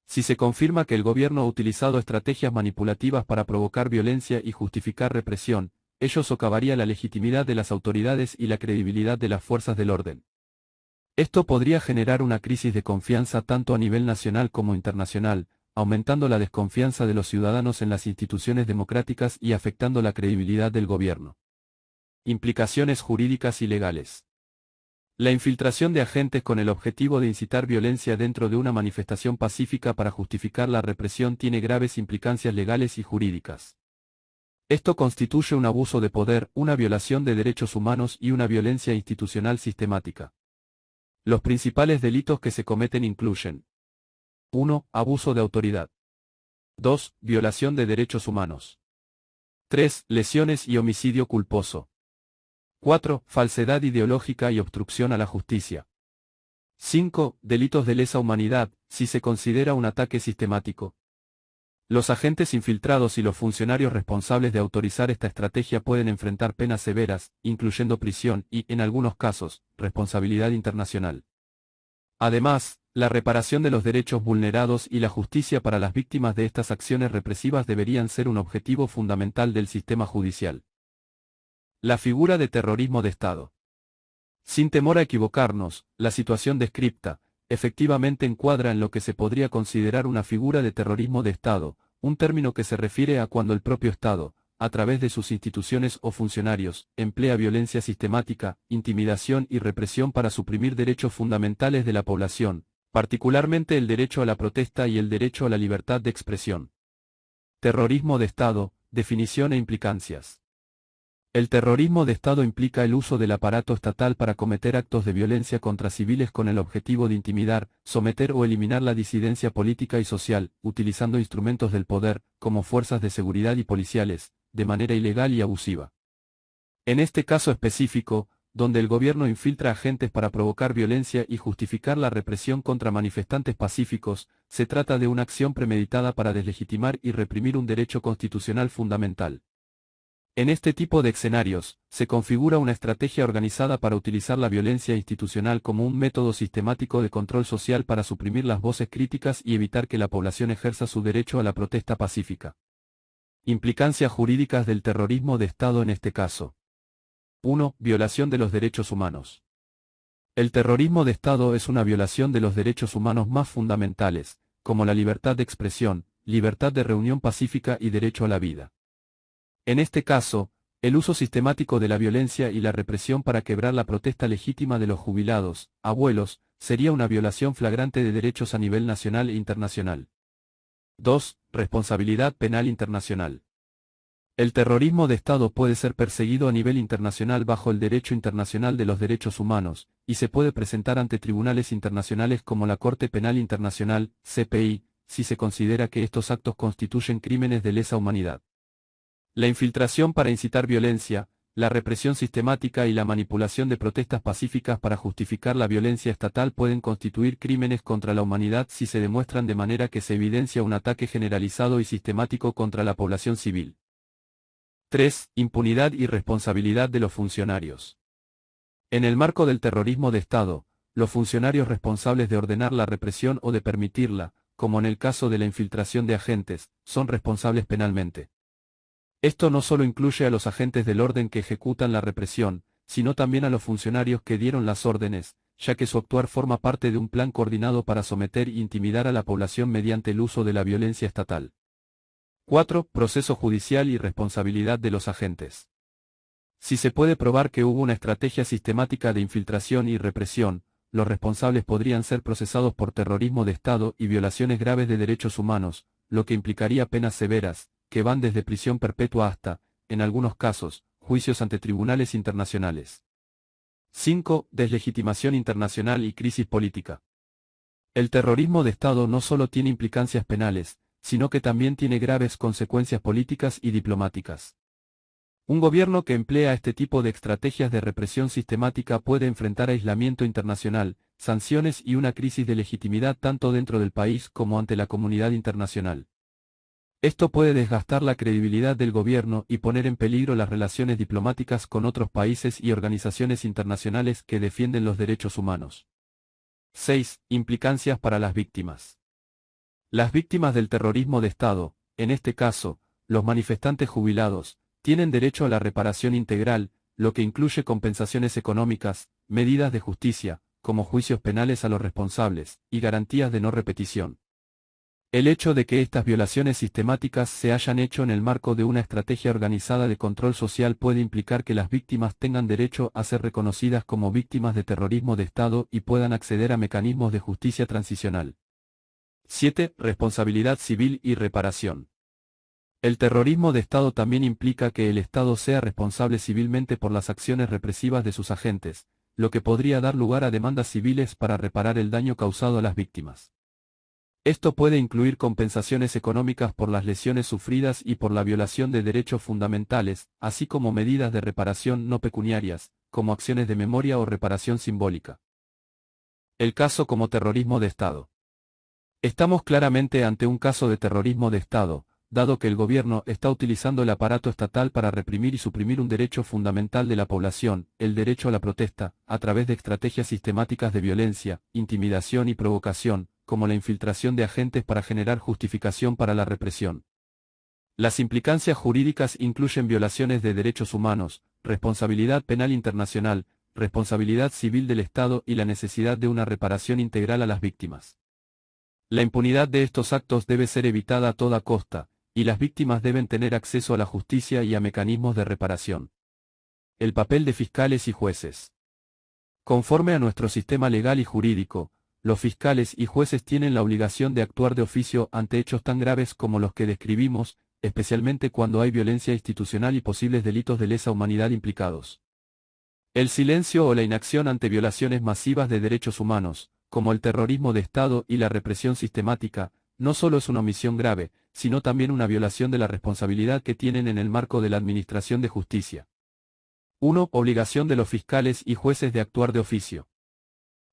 Si se confirma que el gobierno ha utilizado estrategias manipulativas para provocar violencia y justificar represión, ello socavaría la legitimidad de las autoridades y la credibilidad de las fuerzas del orden. Esto podría generar una crisis de confianza tanto a nivel nacional como internacional, aumentando la desconfianza de los ciudadanos en las instituciones democráticas y afectando la credibilidad del gobierno. Implicaciones jurídicas y legales. La infiltración de agentes con el objetivo de incitar violencia dentro de una manifestación pacífica para justificar la represión tiene graves implicancias legales y jurídicas. Esto constituye un abuso de poder, una violación de derechos humanos y una violencia institucional sistemática. Los principales delitos que se cometen incluyen: 1. Abuso de autoridad. 2. Violación de derechos humanos. 3. Lesiones y homicidio culposo. 4. Falsedad ideológica y obstrucción a la justicia. 5. Delitos de lesa humanidad, si se considera un ataque sistemático. Los agentes infiltrados y los funcionarios responsables de autorizar esta estrategia pueden enfrentar penas severas, incluyendo prisión y, en algunos casos, responsabilidad internacional. Además, la reparación de los derechos vulnerados y la justicia para las víctimas de estas acciones represivas deberían ser un objetivo fundamental del sistema judicial. La figura de terrorismo de Estado. Sin temor a equivocarnos, la situación descripta, efectivamente encuadra en lo que se podría considerar una figura de terrorismo de Estado, un término que se refiere a cuando el propio Estado, a través de sus instituciones o funcionarios, emplea violencia sistemática, intimidación y represión para suprimir derechos fundamentales de la población, particularmente el derecho a la protesta y el derecho a la libertad de expresión. Terrorismo de Estado, definición e implicancias. El terrorismo de Estado implica el uso del aparato estatal para cometer actos de violencia contra civiles con el objetivo de intimidar, someter o eliminar la disidencia política y social, utilizando instrumentos del poder, como fuerzas de seguridad y policiales, de manera ilegal y abusiva. En este caso específico, donde el gobierno infiltra agentes para provocar violencia y justificar la represión contra manifestantes pacíficos, se trata de una acción premeditada para deslegitimar y reprimir un derecho constitucional fundamental. En este tipo de escenarios, se configura una estrategia organizada para utilizar la violencia institucional como un método sistemático de control social para suprimir las voces críticas y evitar que la población ejerza su derecho a la protesta pacífica. Implicancias jurídicas del terrorismo de Estado en este caso. 1. Violación de los derechos humanos. El terrorismo de Estado es una violación de los derechos humanos más fundamentales, como la libertad de expresión, libertad de reunión pacífica y derecho a la vida. En este caso, el uso sistemático de la violencia y la represión para quebrar la protesta legítima de los jubilados, abuelos, sería una violación flagrante de derechos a nivel nacional e internacional. 2. Responsabilidad penal internacional. El terrorismo de Estado puede ser perseguido a nivel internacional bajo el derecho internacional de los derechos humanos, y se puede presentar ante tribunales internacionales como la Corte Penal Internacional, CPI, si se considera que estos actos constituyen crímenes de lesa humanidad. La infiltración para incitar violencia, la represión sistemática y la manipulación de protestas pacíficas para justificar la violencia estatal pueden constituir crímenes contra la humanidad si se demuestran de manera que se evidencia un ataque generalizado y sistemático contra la población civil. 3. Impunidad y responsabilidad de los funcionarios. En el marco del terrorismo de Estado, los funcionarios responsables de ordenar la represión o de permitirla, como en el caso de la infiltración de agentes, son responsables penalmente. Esto no solo incluye a los agentes del orden que ejecutan la represión, sino también a los funcionarios que dieron las órdenes, ya que su actuar forma parte de un plan coordinado para someter e intimidar a la población mediante el uso de la violencia estatal. 4. Proceso judicial y responsabilidad de los agentes. Si se puede probar que hubo una estrategia sistemática de infiltración y represión, los responsables podrían ser procesados por terrorismo de Estado y violaciones graves de derechos humanos, lo que implicaría penas severas, que van desde prisión perpetua hasta, en algunos casos, juicios ante tribunales internacionales. 5. Deslegitimación internacional y crisis política. El terrorismo de Estado no solo tiene implicancias penales, sino que también tiene graves consecuencias políticas y diplomáticas. Un gobierno que emplea este tipo de estrategias de represión sistemática puede enfrentar aislamiento internacional, sanciones y una crisis de legitimidad tanto dentro del país como ante la comunidad internacional. Esto puede desgastar la credibilidad del gobierno y poner en peligro las relaciones diplomáticas con otros países y organizaciones internacionales que defienden los derechos humanos. 6. Implicancias para las víctimas. Las víctimas del terrorismo de Estado, en este caso, los manifestantes jubilados, tienen derecho a la reparación integral, lo que incluye compensaciones económicas, medidas de justicia, como juicios penales a los responsables, y garantías de no repetición. El hecho de que estas violaciones sistemáticas se hayan hecho en el marco de una estrategia organizada de control social puede implicar que las víctimas tengan derecho a ser reconocidas como víctimas de terrorismo de Estado y puedan acceder a mecanismos de justicia transicional. 7. Responsabilidad civil y reparación. El terrorismo de Estado también implica que el Estado sea responsable civilmente por las acciones represivas de sus agentes, lo que podría dar lugar a demandas civiles para reparar el daño causado a las víctimas. Esto puede incluir compensaciones económicas por las lesiones sufridas y por la violación de derechos fundamentales, así como medidas de reparación no pecuniarias, como acciones de memoria o reparación simbólica. El caso como terrorismo de Estado. Estamos claramente ante un caso de terrorismo de Estado, dado que el gobierno está utilizando el aparato estatal para reprimir y suprimir un derecho fundamental de la población, el derecho a la protesta, a través de estrategias sistemáticas de violencia, intimidación y provocación, como la infiltración de agentes para generar justificación para la represión. Las implicancias jurídicas incluyen violaciones de derechos humanos, responsabilidad penal internacional, responsabilidad civil del Estado y la necesidad de una reparación integral a las víctimas. La impunidad de estos actos debe ser evitada a toda costa, y las víctimas deben tener acceso a la justicia y a mecanismos de reparación. El papel de fiscales y jueces. Conforme a nuestro sistema legal y jurídico, los fiscales y jueces tienen la obligación de actuar de oficio ante hechos tan graves como los que describimos, especialmente cuando hay violencia institucional y posibles delitos de lesa humanidad implicados. El silencio o la inacción ante violaciones masivas de derechos humanos, como el terrorismo de Estado y la represión sistemática, no solo es una omisión grave, sino también una violación de la responsabilidad que tienen en el marco de la administración de justicia. 1. Obligación de los fiscales y jueces de actuar de oficio.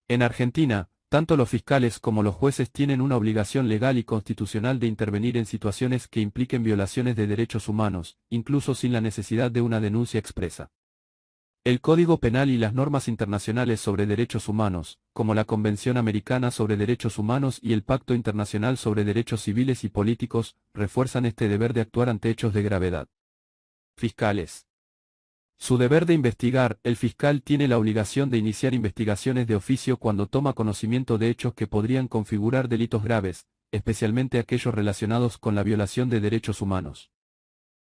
En Argentina, tanto los fiscales como los jueces tienen una obligación legal y constitucional de intervenir en situaciones que impliquen violaciones de derechos humanos, incluso sin la necesidad de una denuncia expresa. El Código Penal y las normas internacionales sobre derechos humanos, como la Convención Americana sobre Derechos Humanos y el Pacto Internacional sobre Derechos Civiles y Políticos, refuerzan este deber de actuar ante hechos de gravedad. Fiscales. Su deber de investigar. El fiscal tiene la obligación de iniciar investigaciones de oficio cuando toma conocimiento de hechos que podrían configurar delitos graves, especialmente aquellos relacionados con la violación de derechos humanos.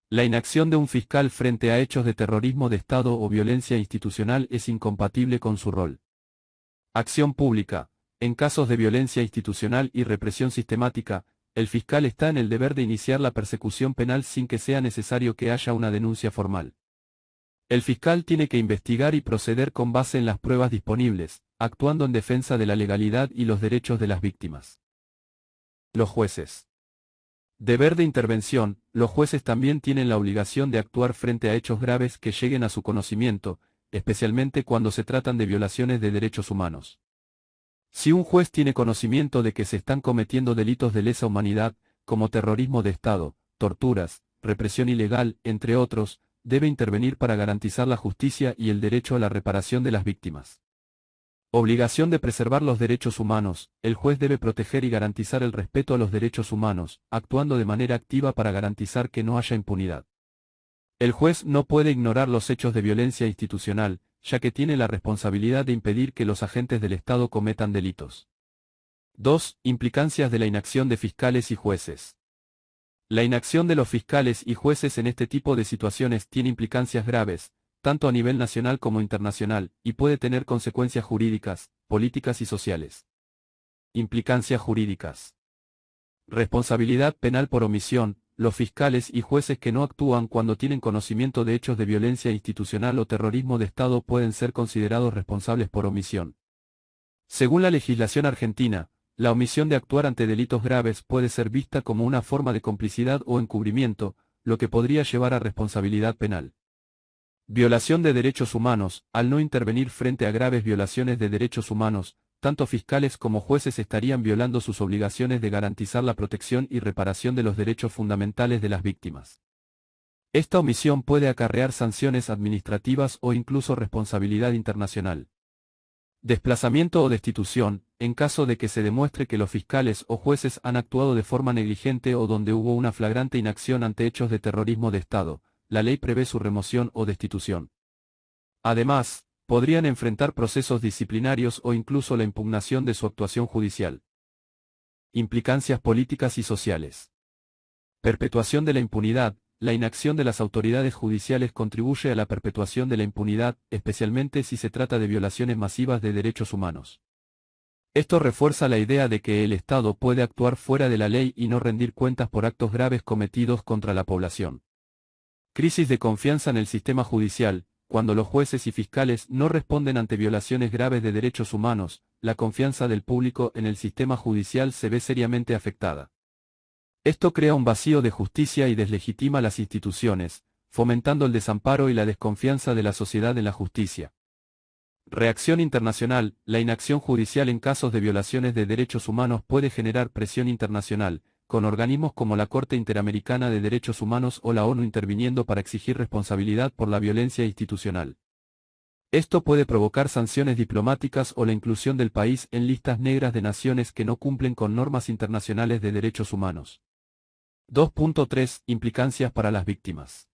La inacción de un fiscal frente a hechos de terrorismo de Estado o violencia institucional es incompatible con su rol. Acción pública. En casos de violencia institucional y represión sistemática, el fiscal está en el deber de iniciar la persecución penal sin que sea necesario que haya una denuncia formal. El fiscal tiene que investigar y proceder con base en las pruebas disponibles, actuando en defensa de la legalidad y los derechos de las víctimas. Los jueces. Deber de intervención. Los jueces también tienen la obligación de actuar frente a hechos graves que lleguen a su conocimiento, especialmente cuando se tratan de violaciones de derechos humanos. Si un juez tiene conocimiento de que se están cometiendo delitos de lesa humanidad, como terrorismo de Estado, torturas, represión ilegal, entre otros, debe intervenir para garantizar la justicia y el derecho a la reparación de las víctimas. Obligación de preservar los derechos humanos. El juez debe proteger y garantizar el respeto a los derechos humanos, actuando de manera activa para garantizar que no haya impunidad. El juez no puede ignorar los hechos de violencia institucional, ya que tiene la responsabilidad de impedir que los agentes del Estado cometan delitos. 2. Implicancias de la inacción de fiscales y jueces. La inacción de los fiscales y jueces en este tipo de situaciones tiene implicancias graves, tanto a nivel nacional como internacional, y puede tener consecuencias jurídicas, políticas y sociales. Implicancias jurídicas. Responsabilidad penal por omisión. Los fiscales y jueces que no actúan cuando tienen conocimiento de hechos de violencia institucional o terrorismo de Estado pueden ser considerados responsables por omisión. Según la legislación argentina, la omisión de actuar ante delitos graves puede ser vista como una forma de complicidad o encubrimiento, lo que podría llevar a responsabilidad penal. Violación de derechos humanos. Al no intervenir frente a graves violaciones de derechos humanos, tanto fiscales como jueces estarían violando sus obligaciones de garantizar la protección y reparación de los derechos fundamentales de las víctimas. Esta omisión puede acarrear sanciones administrativas o incluso responsabilidad internacional. Desplazamiento o destitución. En caso de que se demuestre que los fiscales o jueces han actuado de forma negligente o donde hubo una flagrante inacción ante hechos de terrorismo de Estado, la ley prevé su remoción o destitución. Además, podrían enfrentar procesos disciplinarios o incluso la impugnación de su actuación judicial. Implicancias políticas y sociales. Perpetuación de la impunidad. La inacción de las autoridades judiciales contribuye a la perpetuación de la impunidad, especialmente si se trata de violaciones masivas de derechos humanos. Esto refuerza la idea de que el Estado puede actuar fuera de la ley y no rendir cuentas por actos graves cometidos contra la población. Crisis de confianza en el sistema judicial. Cuando los jueces y fiscales no responden ante violaciones graves de derechos humanos, la confianza del público en el sistema judicial se ve seriamente afectada. Esto crea un vacío de justicia y deslegitima las instituciones, fomentando el desamparo y la desconfianza de la sociedad en la justicia. Reacción internacional. La inacción judicial en casos de violaciones de derechos humanos puede generar presión internacional, con organismos como la Corte Interamericana de Derechos Humanos o la ONU interviniendo para exigir responsabilidad por la violencia institucional. Esto puede provocar sanciones diplomáticas o la inclusión del país en listas negras de naciones que no cumplen con normas internacionales de derechos humanos. 2.3 Implicancias para las víctimas.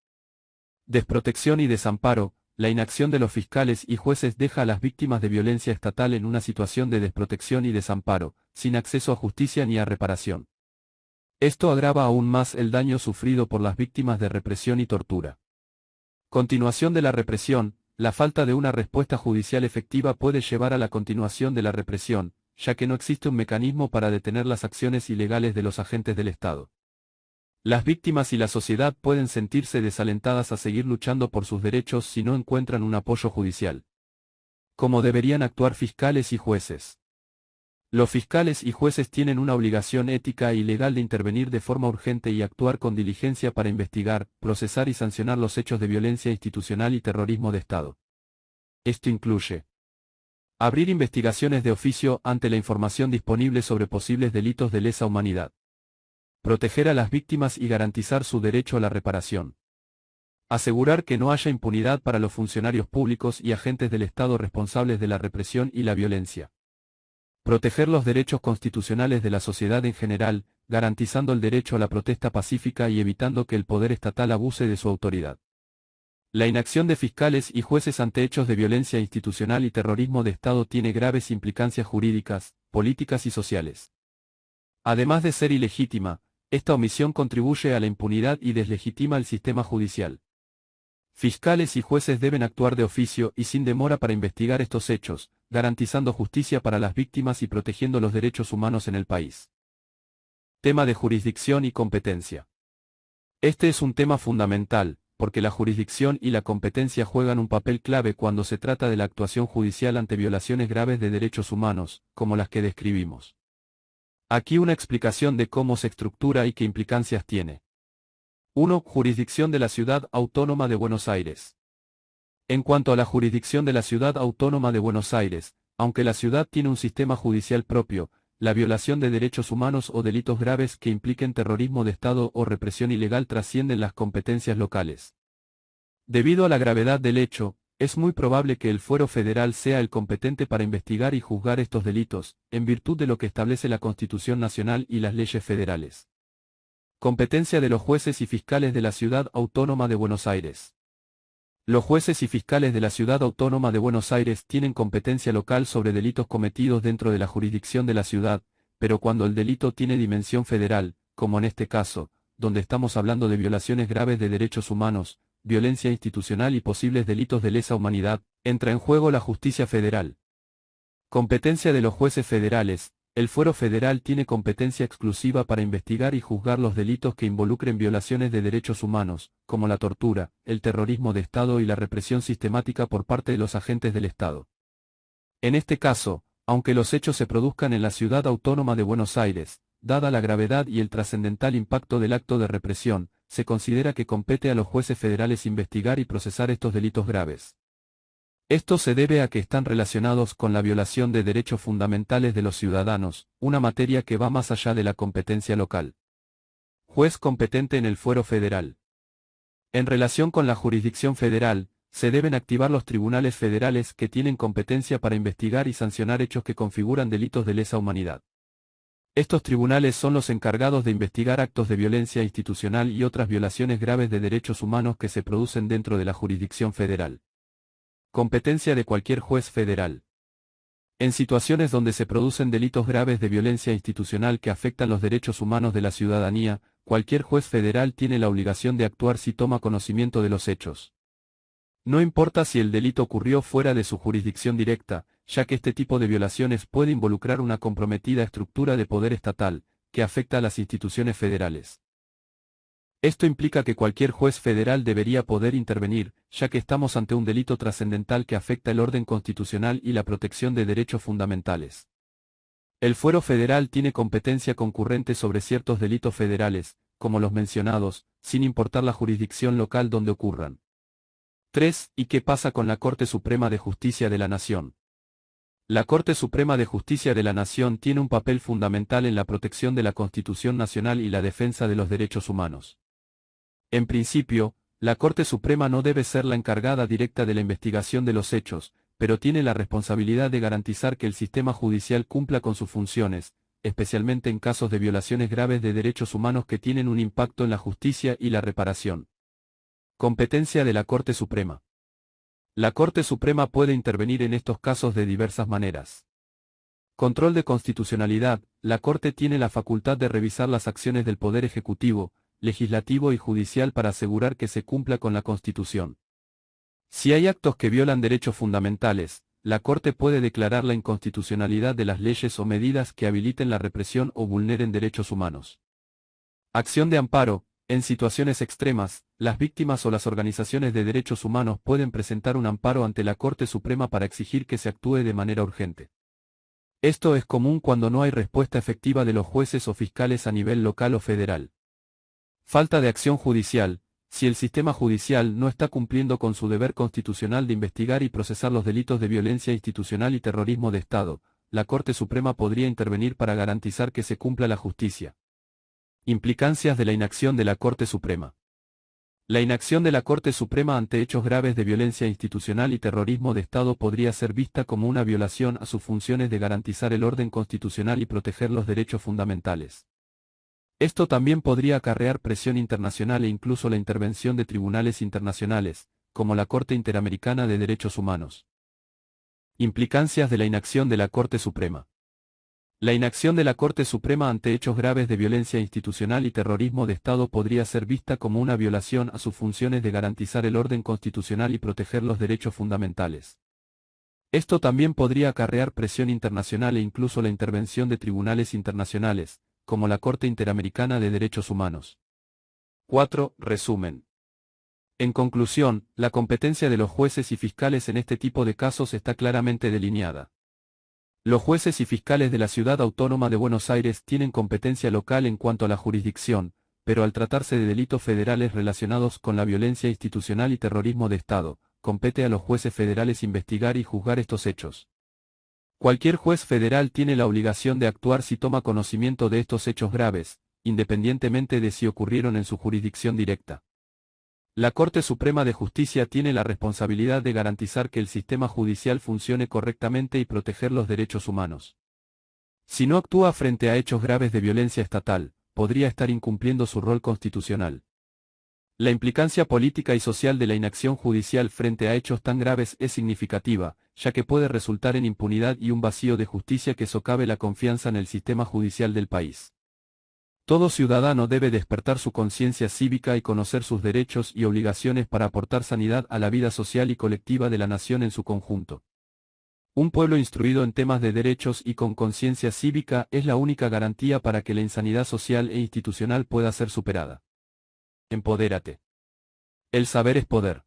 Desprotección y desamparo. La inacción de los fiscales y jueces deja a las víctimas de violencia estatal en una situación de desprotección y desamparo, sin acceso a justicia ni a reparación. Esto agrava aún más el daño sufrido por las víctimas de represión y tortura. Continuación de la represión. La falta de una respuesta judicial efectiva puede llevar a la continuación de la represión, ya que no existe un mecanismo para detener las acciones ilegales de los agentes del Estado. Las víctimas y la sociedad pueden sentirse desalentadas a seguir luchando por sus derechos si no encuentran un apoyo judicial. ¿Cómo deberían actuar fiscales y jueces? Los fiscales y jueces tienen una obligación ética y legal de intervenir de forma urgente y actuar con diligencia para investigar, procesar y sancionar los hechos de violencia institucional y terrorismo de Estado. Esto incluye abrir investigaciones de oficio ante la información disponible sobre posibles delitos de lesa humanidad. Proteger a las víctimas y garantizar su derecho a la reparación. Asegurar que no haya impunidad para los funcionarios públicos y agentes del Estado responsables de la represión y la violencia. Proteger los derechos constitucionales de la sociedad en general, garantizando el derecho a la protesta pacífica y evitando que el poder estatal abuse de su autoridad. La inacción de fiscales y jueces ante hechos de violencia institucional y terrorismo de Estado tiene graves implicancias jurídicas, políticas y sociales. Además de ser ilegítima, esta omisión contribuye a la impunidad y deslegitima el sistema judicial. Fiscales y jueces deben actuar de oficio y sin demora para investigar estos hechos, garantizando justicia para las víctimas y protegiendo los derechos humanos en el país. Tema de jurisdicción y competencia. Este es un tema fundamental, porque la jurisdicción y la competencia juegan un papel clave cuando se trata de la actuación judicial ante violaciones graves de derechos humanos, como las que describimos. Aquí una explicación de cómo se estructura y qué implicancias tiene. 1. Jurisdicción de la Ciudad Autónoma de Buenos Aires. En cuanto a la jurisdicción de la Ciudad Autónoma de Buenos Aires, aunque la ciudad tiene un sistema judicial propio, la violación de derechos humanos o delitos graves que impliquen terrorismo de Estado o represión ilegal trascienden las competencias locales. Debido a la gravedad del hecho, es muy probable que el Fuero Federal sea el competente para investigar y juzgar estos delitos, en virtud de lo que establece la Constitución Nacional y las leyes federales. Competencia de los jueces y fiscales de la Ciudad Autónoma de Buenos Aires. Los jueces y fiscales de la Ciudad Autónoma de Buenos Aires tienen competencia local sobre delitos cometidos dentro de la jurisdicción de la ciudad, pero cuando el delito tiene dimensión federal, como en este caso, donde estamos hablando de violaciones graves de derechos humanos, violencia institucional y posibles delitos de lesa humanidad, entra en juego la justicia federal. Competencia de los jueces federales. El Fuero Federal tiene competencia exclusiva para investigar y juzgar los delitos que involucren violaciones de derechos humanos, como la tortura, el terrorismo de Estado y la represión sistemática por parte de los agentes del Estado. En este caso, aunque los hechos se produzcan en la Ciudad Autónoma de Buenos Aires, dada la gravedad y el trascendental impacto del acto de represión, se considera que compete a los jueces federales investigar y procesar estos delitos graves. Esto se debe a que están relacionados con la violación de derechos fundamentales de los ciudadanos, una materia que va más allá de la competencia local. Juez competente en el Fuero Federal. En relación con la jurisdicción federal, se deben activar los tribunales federales que tienen competencia para investigar y sancionar hechos que configuran delitos de lesa humanidad. Estos tribunales son los encargados de investigar actos de violencia institucional y otras violaciones graves de derechos humanos que se producen dentro de la jurisdicción federal. Competencia de cualquier juez federal. En situaciones donde se producen delitos graves de violencia institucional que afectan los derechos humanos de la ciudadanía, cualquier juez federal tiene la obligación de actuar si toma conocimiento de los hechos. No importa si el delito ocurrió fuera de su jurisdicción directa, ya que este tipo de violaciones puede involucrar una comprometida estructura de poder estatal, que afecta a las instituciones federales. Esto implica que cualquier juez federal debería poder intervenir, ya que estamos ante un delito trascendental que afecta el orden constitucional y la protección de derechos fundamentales. El fuero federal tiene competencia concurrente sobre ciertos delitos federales, como los mencionados, sin importar la jurisdicción local donde ocurran. 3. ¿Y qué pasa con la Corte Suprema de Justicia de la Nación? La Corte Suprema de Justicia de la Nación tiene un papel fundamental en la protección de la Constitución Nacional y la defensa de los derechos humanos. En principio, la Corte Suprema no debe ser la encargada directa de la investigación de los hechos, pero tiene la responsabilidad de garantizar que el sistema judicial cumpla con sus funciones, especialmente en casos de violaciones graves de derechos humanos que tienen un impacto en la justicia y la reparación. Competencia de la Corte Suprema. La Corte Suprema puede intervenir en estos casos de diversas maneras. Control de constitucionalidad. La Corte tiene la facultad de revisar las acciones del Poder Ejecutivo, Legislativo y Judicial para asegurar que se cumpla con la Constitución. Si hay actos que violan derechos fundamentales, la Corte puede declarar la inconstitucionalidad de las leyes o medidas que habiliten la represión o vulneren derechos humanos. Acción de amparo. En situaciones extremas, las víctimas o las organizaciones de derechos humanos pueden presentar un amparo ante la Corte Suprema para exigir que se actúe de manera urgente. Esto es común cuando no hay respuesta efectiva de los jueces o fiscales a nivel local o federal. Falta de acción judicial. Si el sistema judicial no está cumpliendo con su deber constitucional de investigar y procesar los delitos de violencia institucional y terrorismo de Estado, la Corte Suprema podría intervenir para garantizar que se cumpla la justicia. Implicancias de la inacción de la Corte Suprema. La inacción de la Corte Suprema ante hechos graves de violencia institucional y terrorismo de Estado podría ser vista como una violación a sus funciones de garantizar el orden constitucional y proteger los derechos fundamentales. Esto también podría acarrear presión internacional e incluso la intervención de tribunales internacionales, como la Corte Interamericana de Derechos Humanos. Implicancias de la inacción de la Corte Suprema. La inacción de la Corte Suprema ante hechos graves de violencia institucional y terrorismo de Estado podría ser vista como una violación a sus funciones de garantizar el orden constitucional y proteger los derechos fundamentales. Esto también podría acarrear presión internacional e incluso la intervención de tribunales internacionales, como la Corte Interamericana de Derechos Humanos. 4. Resumen. En conclusión, la competencia de los jueces y fiscales en este tipo de casos está claramente delineada. Los jueces y fiscales de la Ciudad Autónoma de Buenos Aires tienen competencia local en cuanto a la jurisdicción, pero al tratarse de delitos federales relacionados con la violencia institucional y terrorismo de Estado, compete a los jueces federales investigar y juzgar estos hechos. Cualquier juez federal tiene la obligación de actuar si toma conocimiento de estos hechos graves, independientemente de si ocurrieron en su jurisdicción directa. La Corte Suprema de Justicia tiene la responsabilidad de garantizar que el sistema judicial funcione correctamente y proteger los derechos humanos. Si no actúa frente a hechos graves de violencia estatal, podría estar incumpliendo su rol constitucional. La implicancia política y social de la inacción judicial frente a hechos tan graves es significativa, ya que puede resultar en impunidad y un vacío de justicia que socave la confianza en el sistema judicial del país. Todo ciudadano debe despertar su conciencia cívica y conocer sus derechos y obligaciones para aportar sanidad a la vida social y colectiva de la nación en su conjunto. Un pueblo instruido en temas de derechos y con conciencia cívica es la única garantía para que la insanidad social e institucional pueda ser superada. Empodérate. El saber es poder.